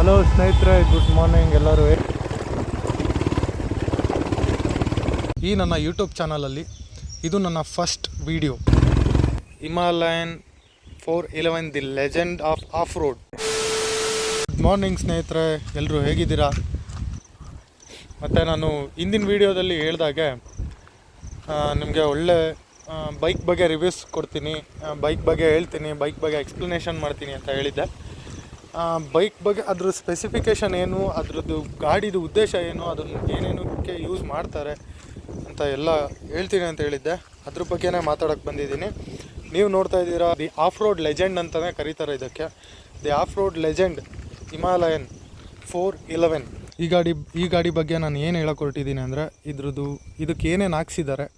Hello ಸ್ನೇಹಿತರೆ, good morning ಎಲ್ಲರೂ. ಈ ನನ್ನ ಯೂಟ್ಯೂಬ್ ಚಾನಲಲ್ಲಿ ಇದು ನನ್ನ first video. Himalayan 411 the legend of of road. Good morning ಸ್ನೇಹಿತರೆ, ಎಲ್ಲರೂ ಹೇಗಿದ್ದೀರಾ? ಮತ್ತು ನಾನು ಹಿಂದಿನ ವೀಡಿಯೋದಲ್ಲಿ ಹೇಳ್ದಾಗೆ ನಿಮಗೆ ಒಳ್ಳೆ ಬೈಕ್ ಬಗ್ಗೆ ರಿವ್ಯೂಸ್ ಕೊಡ್ತೀನಿ, ಬೈಕ್ ಬಗ್ಗೆ ಹೇಳ್ತೀನಿ, ಬೈಕ್ ಬಗ್ಗೆ ಎಕ್ಸ್ಪ್ಲನೇಷನ್ ಮಾಡ್ತೀನಿ ಅಂತ ಹೇಳಿದ್ದೆ. ಬೈಕ್ ಬಗ್ಗೆ ಅದ್ರ ಸ್ಪೆಸಿಫಿಕೇಷನ್ ಏನು, ಅದ್ರದ್ದು ಗಾಡಿದು ಉದ್ದೇಶ ಏನು, ಅದನ್ನು ಏನೇನಕ್ಕೆ ಯೂಸ್ ಮಾಡ್ತಾರೆ ಅಂತ ಎಲ್ಲ ಹೇಳ್ತೀನಿ ಅಂತ ಹೇಳಿದ್ದೆ. ಅದ್ರ ಬಗ್ಗೆನೇ ಮಾತಾಡೋಕ್ಕೆ ಬಂದಿದ್ದೀನಿ. ನೀವು ನೋಡ್ತಾ ಇದ್ದೀರಾ, ದಿ ಆಫ್ ರೋಡ್ ಲೆಜೆಂಡ್ ಅಂತಲೇ ಕರೀತಾರೆ ಇದಕ್ಕೆ. The of road legend Himalayan 411. ಈ ಗಾಡಿ ಬಗ್ಗೆ ನಾನು ಏನು ಹೇಳಕ್ಕೆ ಹೊರಟಿದ್ದೀನಿ ಅಂದರೆ, ಇದಕ್ಕೆ ಏನೇನು ಹಾಕ್ಸಿದ್ದಾರೆ,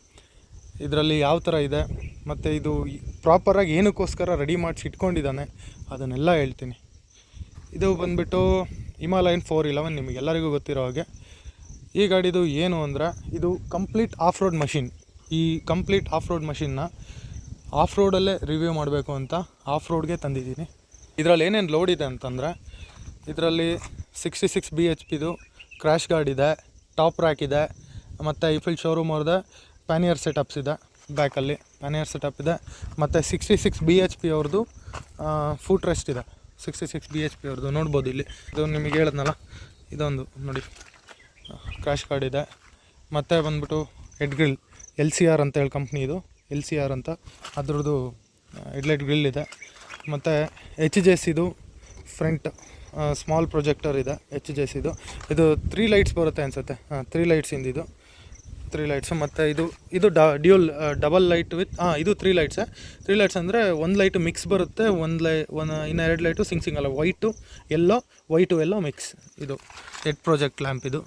ಇದರಲ್ಲಿ ಯಾವ ಥರ ಇದೆ, ಮತ್ತು ಇದು ಪ್ರಾಪರಾಗಿ ಏನಕ್ಕೋಸ್ಕರ ರೆಡಿ ಮಾಡಿಸಿ ಇಟ್ಕೊಂಡಿದ್ದಾನೆ ಅದನ್ನೆಲ್ಲ ಹೇಳ್ತೀನಿ. ಇದು ಬಂದುಬಿಟ್ಟು ಹಿಮಾಲಯನ್ 411, ನಿಮಗೆಲ್ಲರಿಗೂ ಗೊತ್ತಿರೋ ಹಾಗೆ. ಈ ಗಾಡಿದು ಏನು ಅಂದರೆ, ಇದು ಕಂಪ್ಲೀಟ್ ಆಫ್ ರೋಡ್ ಮಷಿನ್. ಈ ಕಂಪ್ಲೀಟ್ ಆಫ್ ರೋಡ್ ಮಷಿನ್ನ ಆಫ್ ರೋಡಲ್ಲೇ ರಿವ್ಯೂ ಮಾಡಬೇಕು ಅಂತ ಆಫ್ ರೋಡ್ಗೆ ತಂದಿದ್ದೀನಿ. ಇದರಲ್ಲಿ ಏನೇನು ಲೋಡ್ ಇದೆ ಅಂತಂದರೆ, ಇದರಲ್ಲಿ 66 BHPದು ಕ್ರ್ಯಾಶ್ ಗಾರ್ಡ್ ಇದೆ, ಟಾಪ್ ರ್ಯಾಕ್ ಇದೆ, ಮತ್ತು ಐಫಿಲ್ ಶೋರೂಮ್ ಅವ್ರದ್ದು ಪ್ಯಾನಿಯರ್ ಸೆಟಪ್ಸ್ ಇದೆ, ಬ್ಯಾಕಲ್ಲಿ ಪ್ಯಾನಿಯರ್ ಸೆಟಪ್ ಇದೆ, ಮತ್ತು 66 BHP ಅವ್ರದ್ದು ಫೂಟ್ ರೆಸ್ಟ್ ಇದೆ. 66 BHP ಅವ್ರದ್ದು ನೋಡ್ಬೋದು ಇಲ್ಲಿ. ಇದು ನಿಮಗೆ ಹೇಳಿದ್ನಲ್ಲ, ಇದೊಂದು ನೋಡಿ ಕ್ರ್ಯಾಶ್ ಗಾರ್ಡ್ ಇದೆ. ಮತ್ತು ಬಂದ್ಬಿಟ್ಟು ಹೆಡ್ ಗ್ರಿಲ್ LCR ಅಂತ ಹೇಳಿ ಕಂಪ್ನಿ, ಇದು LCR ಅಂತ, ಅದ್ರದ್ದು ಹೆಡ್ಲೈಟ್ ಗ್ರಿಲ್ ಇದೆ. ಮತ್ತು HJCದು ಫ್ರಂಟ್ ಸ್ಮಾಲ್ ಪ್ರೊಜೆಕ್ಟರ್ ಇದೆ, HJCದು. ಇದು 3 ಲೈಟ್ಸ್ ಬರುತ್ತೆ ಅನಿಸುತ್ತೆ, 3 ಲೈಟ್ಸಿಂದ ಇದು 3 ಲೈಟ್ಸು. ಮತ್ತು ಇದು ಡ್ಯೂಲ್ ಡಬಲ್ ಲೈಟ್ ವಿತ್ ಇದು 3 ಲೈಟ್ಸೇ. 3 ಲೈಟ್ಸ್ ಅಂದರೆ ಒಂದು ಲೈಟು ಮಿಕ್ಸ್ ಬರುತ್ತೆ, ಇನ್ನು 2 ಲೈಟು ಸಿಂಗಲ್, ವೈಟು ಎಲ್ಲೋ ಮಿಕ್ಸ್. ಇದು ಹೆಡ್ ಪ್ರಾಜೆಕ್ಟ್ ಲ್ಯಾಂಪ್ ಇದು.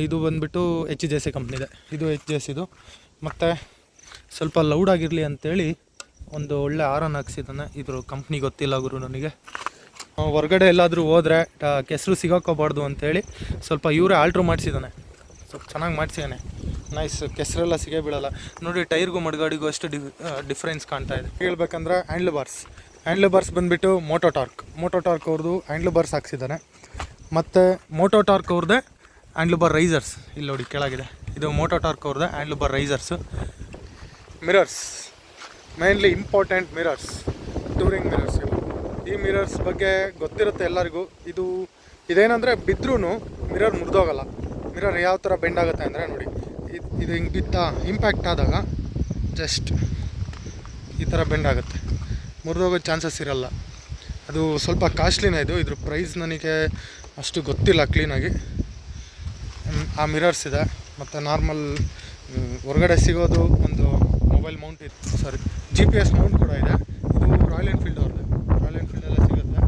ಇದು ಬಂದುಬಿಟ್ಟು HJC ಕಂಪ್ನಿದೆ, ಇದು HJCದು. ಮತ್ತು ಸ್ವಲ್ಪ ಲೌಡಾಗಿರಲಿ ಅಂಥೇಳಿ ಒಂದು ಒಳ್ಳೆ ಆರನ್ ಹಾಕ್ಸಿದ್ದಾನೆ. ಇದ್ರ ಕಂಪ್ನಿ ಗೊತ್ತಿಲ್ಲ ಗುರು ನನಗೆ. ಹೊರಗಡೆ ಎಲ್ಲಾದರೂ ಹೋದರೆ ಕೆಸರು ಸಿಗಾಕೋಬಾರ್ದು ಅಂಥೇಳಿ ಸ್ವಲ್ಪ ಇವರೇ ಆಲ್ಟ್ರು ಮಾಡಿಸಿದ್ದಾನೆ, ಸ್ವಲ್ಪ ಚೆನ್ನಾಗಿ ಮಾಡಿಸಿದ್ದಾನೆ. ನೈಸ್, ಕೆಸರೆಲ್ಲ ಸಿಗೇ ಬೀಳಲ್ಲ ನೋಡಿ. ಟೈರ್ಗೂ ಮಡ್ಗಾಡಿಗೂ ಅಷ್ಟು ಡಿಫ್ರೆನ್ಸ್ ಕಾಣ್ತಾ ಇದೆ. ಹೇಳ್ಬೇಕಂದ್ರೆ ಹ್ಯಾಂಡ್ಲ್ ಬಾರ್ಸ್ ಬಂದುಬಿಟ್ಟು ಮೋಟೋ ಟಾರ್ಕ್ ಅವ್ರದ್ದು ಹ್ಯಾಂಡ್ಲ್ ಬಾರ್ಸ್ ಹಾಕ್ಸಿದ್ದಾನೆ. ಮತ್ತು ಮೋಟೋ ಟಾರ್ಕ್ ಅವ್ರದ್ದೇ ಹ್ಯಾಂಡ್ಲ್ ಬಾರ್ ರೈಸರ್ಸ್ ಇಲ್ಲಿ ನೋಡಿ ಕೆಳಗಿದೆ. ಇದು ಮೋಟೋ ಟಾರ್ಕ್ ಅವ್ರದ್ದೇ handlebar risers. Mirrors, mainly important mirrors, touring mirrors ಇವು. ಈ ಮಿರರ್ಸ್ ಬಗ್ಗೆ ಗೊತ್ತಿರುತ್ತೆ ಎಲ್ಲರಿಗೂ. ಇದೇನೆಂದರೆ ಬಿದ್ದರೂ ಮಿರರ್ ಮುರಿದೋಗಲ್ಲ. ಮಿರರ್ ಯಾವ ಥರ ಬೆಂಡ್ ಆಗುತ್ತೆ ಅಂದರೆ ನೋಡಿ, ಇದು ಹಿಂಗೆ ಇಂಪ್ಯಾಕ್ಟ್ ಆದಾಗ ಜಸ್ಟ್ ಈ ಥರ ಬೆಂಡ್ ಆಗುತ್ತೆ, ಮುರಿದೋಗೋ ಚಾನ್ಸಸ್ ಇರಲ್ಲ. ಅದು ಸ್ವಲ್ಪ ಕಾಸ್ಟ್ಲಿನೇ ಇದು. ಇದ್ರ ಪ್ರೈಸ್ ನನಗೆ ಅಷ್ಟು ಗೊತ್ತಿಲ್ಲ ಕ್ಲೀನಾಗಿ. ಆ ಮಿರರ್ಸ್ ಇದೆ. ಮತ್ತು ನಾರ್ಮಲ್ ಹೊರಗಡೆ ಸಿಗೋದು ಒಂದು ಮೊಬೈಲ್ ಮೌಂಟ್ ಇದೆ, GPS ಮೌಂಟ್ ಕೂಡ ಇದೆ. ಇದು ರಾಯಲ್ ಎನ್ಫೀಲ್ಡ್ ಅವ್ರದ್ದು, ರಾಯಲ್ ಎನ್ಫೀಲ್ಡೆಲ್ಲ ಸಿಗುತ್ತೆ.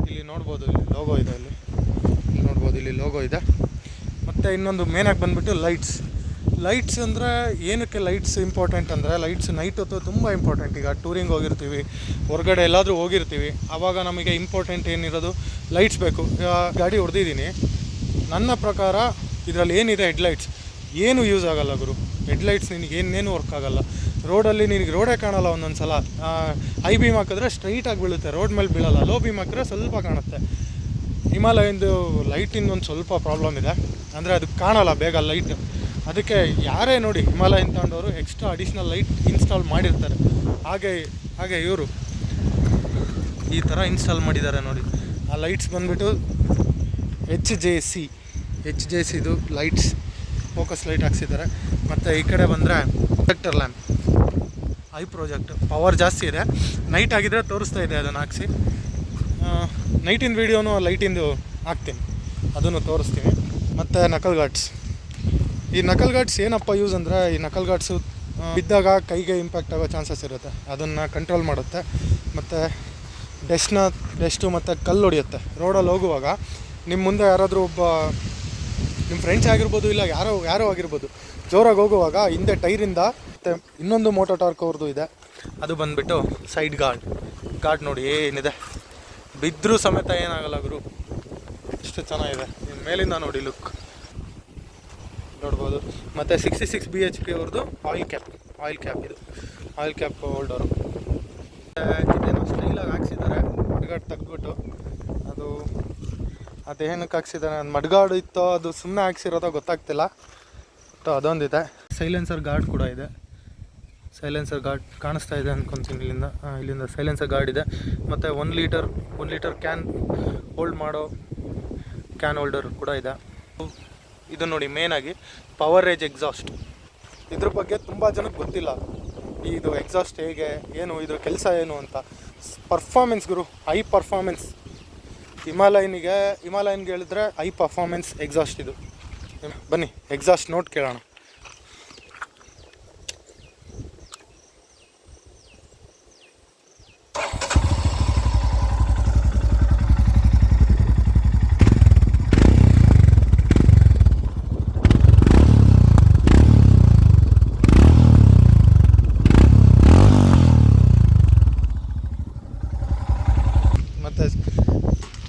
ಇಲ್ಲಿ ನೋಡ್ಬೋದು, ಇಲ್ಲಿ ಲೋಗೋ ಇದೆ, ಇಲ್ಲಿ ನೋಡ್ಬೋದು, ಇಲ್ಲಿ ಲೋಗೋ ಇದೆ. ಮತ್ತು ಇನ್ನೊಂದು ಮೇನಾಗಿ ಬಂದುಬಿಟ್ಟು ಲೈಟ್ಸ್ ಅಂದರೆ ಏನಕ್ಕೆ ಲೈಟ್ಸ್ ಇಂಪಾರ್ಟೆಂಟ್ ಅಂದರೆ, ಲೈಟ್ಸ್ ನೈಟ್ ಹೊತ್ತು ತುಂಬ ಇಂಪಾರ್ಟೆಂಟ್. ಈಗ ಟೂರಿಂಗ್ ಹೋಗಿರ್ತೀವಿ, ಹೊರಗಡೆ ಎಲ್ಲಾದರೂ ಹೋಗಿರ್ತೀವಿ, ಆವಾಗ ನಮಗೆ ಇಂಪಾರ್ಟೆಂಟ್ ಏನಿರೋದು ಲೈಟ್ಸ್ ಬೇಕು. ಗಾಡಿ ಹೊಡೆದಿದ್ದೀನಿ, ನನ್ನ ಪ್ರಕಾರ ಇದರಲ್ಲಿ ಏನಿದೆ ಹೆಡ್ಲೈಟ್ಸ್ ಏನು ಯೂಸ್ ಆಗೋಲ್ಲ ಗುರು. ಹೆಡ್ಲೈಟ್ಸ್ ನಿನಗೆ ಏನೇನು ವರ್ಕ್ ಆಗೋಲ್ಲ. ರೋಡಲ್ಲಿ ನಿನಗೆ ರೋಡೇ ಕಾಣಲ್ಲ. ಒಂದೊಂದು ಸಲ ಹೈ ಬೀಮ್ ಹಾಕಿದ್ರೆ ಸ್ಟ್ರೈಟಾಗಿ ಬೀಳುತ್ತೆ, ರೋಡ್ ಮೇಲೆ ಬೀಳಲ್ಲ. ಲೋ ಬೀಮ್ ಹಾಕಿದ್ರೆ ಸ್ವಲ್ಪ ಕಾಣುತ್ತೆ. ಹಿಮಾಲಯಂದು ಲೈಟಿಂದ ಒಂದು ಸ್ವಲ್ಪ ಪ್ರಾಬ್ಲಮ್ ಇದೆ, ಅಂದರೆ ಅದು ಕಾಣಲ್ಲ ಬೇಗ ಲೈಟ್. ಅದಕ್ಕೆ ಯಾರೇ ನೋಡಿ ಹಿಮಾಲಯನ್ ತಗೊಂಡವರು ಎಕ್ಸ್ಟ್ರಾ ಅಡಿಷ್ನಲ್ ಲೈಟ್ ಇನ್ಸ್ಟಾಲ್ ಮಾಡಿರ್ತಾರೆ. ಹಾಗೆ ಇವರು ಈ ಥರ ಇನ್ಸ್ಟಾಲ್ ಮಾಡಿದ್ದಾರೆ ನೋಡಿ. ಆ ಲೈಟ್ಸ್ ಬಂದುಬಿಟ್ಟು HJCದು ಲೈಟ್ಸ್, ಫೋಕಸ್ ಲೈಟ್ ಹಾಕ್ಸಿದ್ದಾರೆ. ಮತ್ತು ಈ ಕಡೆ ಬಂದರೆ projector lamp, I project, power ಜಾಸ್ತಿ ಇದೆ. ನೈಟ್ ಆಗಿದ್ದರೆ ತೋರಿಸ್ತಾ ಇದೆ ಅದನ್ನು ಹಾಕ್ಸಿ. ನೈಟಿನ ವೀಡಿಯೋನು ಲೈಟಿಂದು ಹಾಕ್ತೀನಿ, ಅದನ್ನು ತೋರಿಸ್ತೀನಿ. ಮತ್ತು ನಕಲ್ ಗಾರ್ಡ್ಸ್ ಏನಪ್ಪ ಯೂಸ್ ಅಂದರೆ, ಈ ನಕಲ್ ಗಾರ್ಡ್ಸು ಬಿದ್ದಾಗ ಕೈಗೆ ಇಂಪ್ಯಾಕ್ಟ್ ಆಗೋ ಚಾನ್ಸಸ್ ಇರುತ್ತೆ, ಅದನ್ನು ಕಂಟ್ರೋಲ್ ಮಾಡುತ್ತೆ. ಮತ್ತು ಡೆಸ್ಟು ಮತ್ತು ಕಲ್ಲು ಹೊಡೆಯುತ್ತೆ. ರೋಡಲ್ಲಿ ಹೋಗುವಾಗ ನಿಮ್ಮ ಮುಂದೆ ಯಾರಾದರೂ ಒಬ್ಬ ನಿಮ್ಮ ಫ್ರೆಂಡ್ಸ್ ಆಗಿರ್ಬೋದು, ಇಲ್ಲ ಯಾರೋ ಆಗಿರ್ಬೋದು, ಜೋರಾಗಿ ಹೋಗುವಾಗ ಹಿಂದೆ ಟೈರಿಂದ. ಮತ್ತು ಇನ್ನೊಂದು ಮೋಟೋ ಟಾರ್ಕ್ ಅವ್ರದ್ದು ಇದೆ, ಅದು ಬಂದುಬಿಟ್ಟು ಸೈಡ್ ಗಾರ್ಡ್ ನೋಡಿ ಏನಿದೆ, ಬಿದ್ದರೂ ಸಮೇತ ಏನಾಗಲ್ಲ ಗುರು, ಎಷ್ಟು ಚೆನ್ನಾಗಿದೆ. ಮೇಲಿಂದ ನೋಡಿ ಲುಕ್ ನೋಡ್ಬೋದು. ಮತ್ತು 66 BHP ಅವ್ರದ್ದು ಆಯಿಲ್ ಕ್ಯಾಪ್ ಇದು ಆಯಿಲ್ ಕ್ಯಾಪ್ ಹೋಲ್ಡರು. ಇದೇನೋ ಸ್ಟೈಲಾಗಿ ಹಾಕ್ಸಿದ್ದಾರೆ, ಹೊರಗಡೆ ತೆಗೆದ್ಬಿಟ್ಟು ಅದೇನಕ್ಕೆ ಹಾಕ್ಸಿದ್ದಾನೆ, ಅದು ಮಡ್ಗಾಡು ಇತ್ತೋ ಅದು ಸುಮ್ಮನೆ ಹಾಕ್ಸಿರೋದೋ ಗೊತ್ತಾಗ್ತಿಲ್ಲ. ಬಟ್ ಅದೊಂದಿದೆ. ಸೈಲೆನ್ಸರ್ ಗಾರ್ಡ್ ಕೂಡ ಇದೆ. ಸೈಲೆನ್ಸರ್ ಗಾರ್ಡ್ ಕಾಣಿಸ್ತಾ ಇದೆ ಅಂದ್ಕೊತೀನಿ ಇಲ್ಲಿಂದ ಸೈಲೆನ್ಸರ್ ಗಾರ್ಡ್ ಇದೆ. ಮತ್ತು 1 ಲೀಟರ್ ಕ್ಯಾನ್ ಹೋಲ್ಡ್ ಮಾಡೋ ಕ್ಯಾನ್ ಹೋಲ್ಡರ್ ಕೂಡ ಇದೆ. ಇದು ನೋಡಿ ಮೇನಾಗಿ ಪವರ್ ರೇಂಜ್ ಎಕ್ಸಾಸ್ಟ್. ಇದ್ರ ಬಗ್ಗೆ ತುಂಬ ಜನಕ್ಕೆ ಗೊತ್ತಿಲ್ಲ, ಇದು ಎಕ್ಸಾಸ್ಟ್ ಹೇಗೆ, ಏನು ಇದ್ರ ಕೆಲಸ ಏನು ಅಂತ. ಪರ್ಫಾರ್ಮೆನ್ಸ್ ಗುರು, ಹೈ ಪರ್ಫಾರ್ಮೆನ್ಸ್. ಹಿಮಾಲಯನ್ಗೆ ಹೇಳಿದ್ರೆ ಹೈ ಪರ್ಫಾರ್ಮೆನ್ಸ್ ಎಕ್ಸಾಸ್ಟ್ ಇದು. ಬನ್ನಿ ಎಕ್ಸಾಸ್ಟ್ ನೋಟ್ ಕೇಳೋಣ. ಮತ್ತು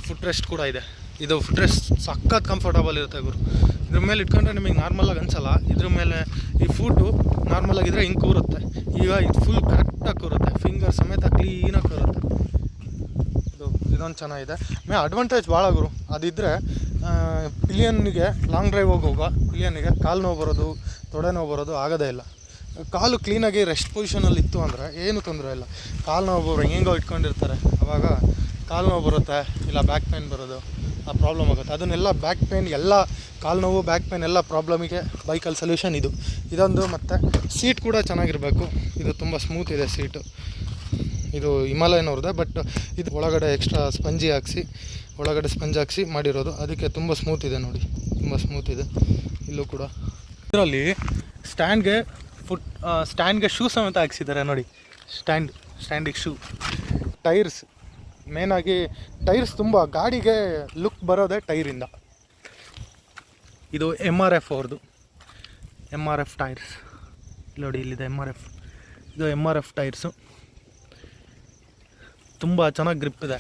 ಫುಟ್ ರೆಸ್ಟ್ ಕೂಡ ಇದೆ. ಇದು ಫುಟ್ ರೆಸ್ಟ್ ಸಖತ್ ಕಂಫರ್ಟಬಲ್ ಇರುತ್ತೆ ಗುರು. ಇದ್ರ ಮೇಲೆ ಇಟ್ಕೊಂಡ್ರೆ ನಿಮಗೆ ನಾರ್ಮಲಾಗಿ ಅನಿಸಲ್ಲ. ಇದ್ರ ಮೇಲೆ ಈ ಫೂಟು ನಾರ್ಮಲಾಗಿದ್ದರೆ ಹಿಂಗೆ ಕೂರುತ್ತೆ. ಈಗ ಇದು ಫುಲ್ ಕರೆಕ್ಟಾಗಿ ಕೂರುತ್ತೆ, ಫಿಂಗರ್ ಸಮೇತ ಕ್ಲೀನಾಗಿ ಕೂರುತ್ತೆ. ಇದೊಂದು ಚೆನ್ನಾಗಿದೆ. ಅಡ್ವಾಂಟೇಜ್ ಭಾಳ ಗುರು. ಅದಿದ್ದರೆ ಪಿಲಿಯನ್ನಿಗೆ ಲಾಂಗ್ ಡ್ರೈವ್ ಹೋಗುವಾಗ ಪಿಲಿಯನ್ನಿಗೆ ಕಾಲು ನೋವು ಬರೋದು, ತೊಡೆ ನೋವು ಬರೋದು ಆಗೋದೇ ಇಲ್ಲ. ಕಾಲು ಕ್ಲೀನಾಗಿ ರೆಸ್ಟ್ ಪೊಸಿಷನಲ್ಲಿ ಇತ್ತು ಅಂದರೆ ಏನು ತೊಂದರೆ ಇಲ್ಲ. ಕಾಲು ನೋವು ಹೆಂಗೋ ಇಟ್ಕೊಂಡಿರ್ತಾರೆ, ಆವಾಗ ಕಾಲು ನೋವು ಬರುತ್ತೆ, ಇಲ್ಲ ಬ್ಯಾಕ್ ಪೇನ್ ಬರೋದು, ಆ ಪ್ರಾಬ್ಲಮ್ ಆಗುತ್ತೆ. ಅದನ್ನೆಲ್ಲ ಬ್ಯಾಕ್ ಪೇನ್, ಎಲ್ಲ ಕಾಲು ನೋವು ಬ್ಯಾಕ್ ಪೇನ್ ಎಲ್ಲ ಪ್ರಾಬ್ಲಮಿಗೆ ಬೈಕಲ್ಲಿ ಸೊಲ್ಯೂಷನ್ ಇದೊಂದು. ಮತ್ತು ಸೀಟ್ ಕೂಡ ಚೆನ್ನಾಗಿರಬೇಕು. ಇದು ತುಂಬ ಸ್ಮೂತ್ ಇದೆ ಸೀಟು. ಇದು ಹಿಮಾಲಯನವ್ರದ್ದೆ, ಬಟ್ ಇದು ಒಳಗಡೆ ಎಕ್ಸ್ಟ್ರಾ ಸ್ಪಂಜ್ ಹಾಕ್ಸಿ ಮಾಡಿರೋದು. ಅದಕ್ಕೆ ತುಂಬ ಸ್ಮೂತ್ ಇದೆ ನೋಡಿ, ತುಂಬ ಸ್ಮೂತ್ ಇದೆ. ಇಲ್ಲೂ ಕೂಡ ಇದರಲ್ಲಿ ಸ್ಟ್ಯಾಂಡ್ಗೆ ಶೂ ಸಮೇತ ಹಾಕ್ಸಿದ್ದಾರೆ ನೋಡಿ. ಸ್ಟ್ಯಾಂಡಿಗೆ ಶೂ. ಟೈರ್ಸ್ ಮೇನಾಗಿ ಟೈರ್ಸ್ ತುಂಬ ಗಾಡಿಗೆ ಲುಕ್ ಬರೋದೇ ಟೈರಿಂದ. ಇದು MRF ಅವ್ರದ್ದು, MRF ಟೈರ್ಸ್ ನೋಡಿ. ಇಲ್ಲಿದೆ MRF. ಇದು MRF ಟೈರ್ಸು. ತುಂಬ ಚೆನ್ನಾಗಿ ಗ್ರಿಪ್ ಇದೆ,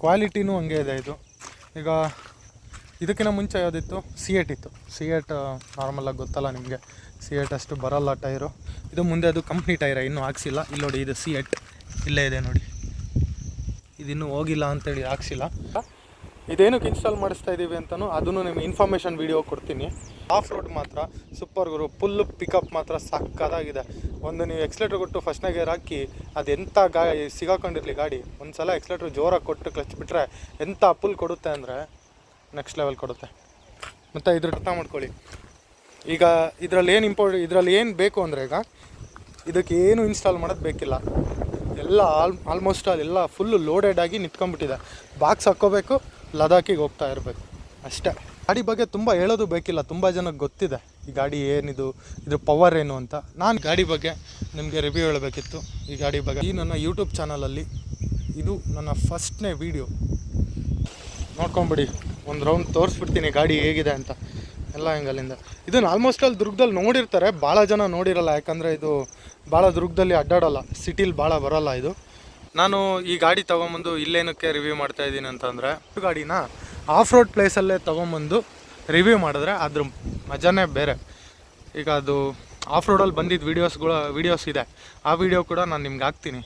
ಕ್ವಾಲಿಟಿನೂ ಹಂಗೆ ಇದೆ. ಇದು ಈಗ ಇದಕ್ಕಿಂತ ಮುಂಚೆ ಯಾವುದಿತ್ತು, C8 ಇತ್ತು. C8 ನಾರ್ಮಲಾಗಿ ಗೊತ್ತಲ್ಲ ನಿಮಗೆ, C8 ಅಷ್ಟು ಬರೋಲ್ಲ ಟೈರು. ಇದು ಮುಂದೆ ಅದು ಕಂಪ್ನಿ ಟೈರ, ಇನ್ನೂ ಹಾಕ್ಸಿಲ್ಲ. ಇಲ್ಲಿ ನೋಡಿ, ಇದು C8 ಇಲ್ಲೇ ಇದೆ ನೋಡಿ. ಇದಿನ್ನೂ ಹೋಗಿಲ್ಲ ಅಂತೇಳಿ ಹಾಕ್ಸಿಲ್ಲ. ಇದೇನಕ್ಕೆ ಇನ್ಸ್ಟಾಲ್ ಮಾಡಿಸ್ತಾ ಇದ್ದೀವಿ ಅಂತಲೂ ಅದನ್ನು ನಿಮಗೆ ಇನ್ಫಾರ್ಮೇಷನ್ ವೀಡಿಯೋ ಕೊಡ್ತೀನಿ. ಆಫ್ ರೋಡ್ ಮಾತ್ರ ಸೂಪರ್ ಗುರು. ಫುಲ್ಲು ಪಿಕಪ್ ಮಾತ್ರ ಸಕ್ಕತ್ತಾಗಿದೆ. ನೀವು ಎಕ್ಸ್ಲೇಟ್ರ್ ಕೊಟ್ಟು ಫಸ್ಟ್ನೇ ಗೇರ್ ಹಾಕಿ ಅದು ಎಂಥ ಸಿಗಾಕೊಂಡಿರಲಿ ಗಾಡಿ, ಒಂದು ಸಲ ಎಕ್ಸ್ಲೇಟ್ರ್ ಜೋರಾಗಿ ಕೊಟ್ಟು ಕ್ಲಚ್ ಬಿಟ್ಟರೆ ಎಂಥ ಫುಲ್ ಕೊಡುತ್ತೆ ಅಂದರೆ ನೆಕ್ಸ್ಟ್ ಲೆವೆಲ್ ಕೊಡುತ್ತೆ. ಮತ್ತು ಇದ್ರ ಅರ್ಥ ಮಾಡ್ಕೊಳ್ಳಿ. ಈಗ ಇದರಲ್ಲಿ ಏನು ಬೇಕು ಅಂದರೆ, ಈಗ ಇದಕ್ಕೆ ಏನು ಇನ್ಸ್ಟಾಲ್ ಮಾಡೋದು ಬೇಕಿಲ್ಲ. ಎಲ್ಲ ಆಲ್ಮೋಸ್ಟ್ ಎಲ್ಲ ಫುಲ್ಲು ಲೋಡೆಡ್ ಆಗಿ ನಿಂತ್ಕೊಂಡ್ಬಿಟ್ಟಿದೆ. ಬಾಕ್ಸ್ ಹಾಕ್ಕೋಬೇಕು, ಲದಾಖಿಗೆ ಹೋಗ್ತಾ ಇರಬೇಕು ಅಷ್ಟೇ. ಗಾಡಿ ಬಗ್ಗೆ ತುಂಬ ಹೇಳೋದು ಬೇಕಿಲ್ಲ, ತುಂಬ ಜನಕ್ಕೆ ಗೊತ್ತಿದೆ ಈ ಗಾಡಿ ಏನಿದು, ಇದ್ರ ಪವರ್ ಏನು ಅಂತ. ನಾನು ಗಾಡಿ ಬಗ್ಗೆ ನಿಮಗೆ ರಿವ್ಯೂ ಹೇಳಬೇಕಿತ್ತು. ಈ ಗಾಡಿ ಬಗ್ಗೆ ಈ ನನ್ನ ಯೂಟ್ಯೂಬ್ ಚಾನಲಲ್ಲಿ ಇದು ನನ್ನ ಫಸ್ಟ್ನೇ ವೀಡಿಯೋ. ನೋಡ್ಕೊಂಬಿಡಿ, ಒಂದು ರೌಂಡ್ ತೋರಿಸ್ಬಿಡ್ತೀನಿ ಗಾಡಿ ಹೇಗಿದೆ ಅಂತ ಎಲ್ಲ ಆ್ಯಂಗಲಿಂದ. ಇದನ್ನು ಆಲ್ಮೋಸ್ಟ್ ಅಲ್ಲಿ ದುರ್ಗದಲ್ಲಿ ನೋಡಿರ್ತಾರೆ, ಭಾಳ ಜನ ನೋಡಿರಲ್ಲ. ಯಾಕಂದರೆ ಇದು ಭಾಳ ದುರ್ಗದಲ್ಲಿ ಅಡ್ಡಾಡೋಲ್ಲ, ಸಿಟಿಲಿ ಭಾಳ ಬರೋಲ್ಲ ಇದು. ನಾನು ಈ ಗಾಡಿ ತೊಗೊಂಬಂದು ಇಲ್ಲೇನಕ್ಕೆ ರಿವ್ಯೂ ಮಾಡ್ತಾಯಿದ್ದೀನಿ ಅಂತಂದರೆ, ಗಾಡಿನ ಆಫ್ ರೋಡ್ ಪ್ಲೇಸಲ್ಲೇ ತೊಗೊಂಬಂದು ರಿವ್ಯೂ ಮಾಡಿದ್ರೆ ಅದ್ರ ಮಜಾನೇ ಬೇರೆ. ಈಗ ಅದು ಆಫ್ ರೋಡಲ್ಲಿ ಬಂದಿದ್ದ ವೀಡಿಯೋಸ್ ಇದೆ, ಆ ವಿಡಿಯೋ ಕೂಡ ನಾನು ನಿಮ್ಗೆ ಹಾಕ್ತೀನಿ.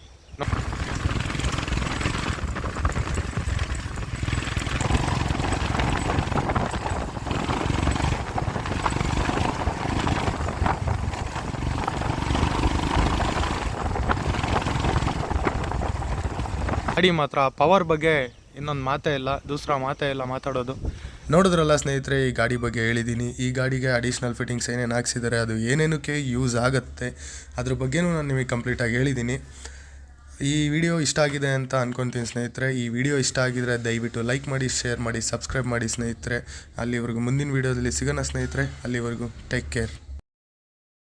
ಗಾಡಿ ಮಾತ್ರ ಪವರ್ ಬಗ್ಗೆ ಇನ್ನೊಂದು ಮಾತೇ ಇಲ್ಲ ಮಾತಾಡೋದು. ನೋಡಿದ್ರಲ್ಲ ಸ್ನೇಹಿತರೆ, ಈ ಗಾಡಿ ಬಗ್ಗೆ ಹೇಳಿದ್ದೀನಿ. ಈ ಗಾಡಿಗೆ ಅಡಿಷ್ನಲ್ ಫಿಟ್ಟಿಂಗ್ಸ್ ಏನೇನು ಹಾಕ್ಸಿದ್ದಾರೆ, ಅದು ಏನೇನಕ್ಕೆ ಯೂಸ್ ಆಗುತ್ತೆ, ಅದ್ರ ಬಗ್ಗೆನೂ ನಾನು ನಿಮಗೆ ಕಂಪ್ಲೀಟಾಗಿ ಹೇಳಿದ್ದೀನಿ. ಈ ವಿಡಿಯೋ ಇಷ್ಟ ಆಗಿದೆ ಅಂತ ಅಂದ್ಕೊತೀನಿ ಸ್ನೇಹಿತರೆ. ಈ ವಿಡಿಯೋ ಇಷ್ಟ ಆಗಿದರೆ ದಯವಿಟ್ಟು ಲೈಕ್ ಮಾಡಿ, ಶೇರ್ ಮಾಡಿ, ಸಬ್ಸ್ಕ್ರೈಬ್ ಮಾಡಿ ಸ್ನೇಹಿತರೆ. ಅಲ್ಲಿವರೆಗೂ ಮುಂದಿನ ವಿಡಿಯೋದಲ್ಲಿ ಸಿಗೋಣ ಸ್ನೇಹಿತರೆ. ಅಲ್ಲಿವರೆಗೂ ಟೇಕ್ ಕೇರ್.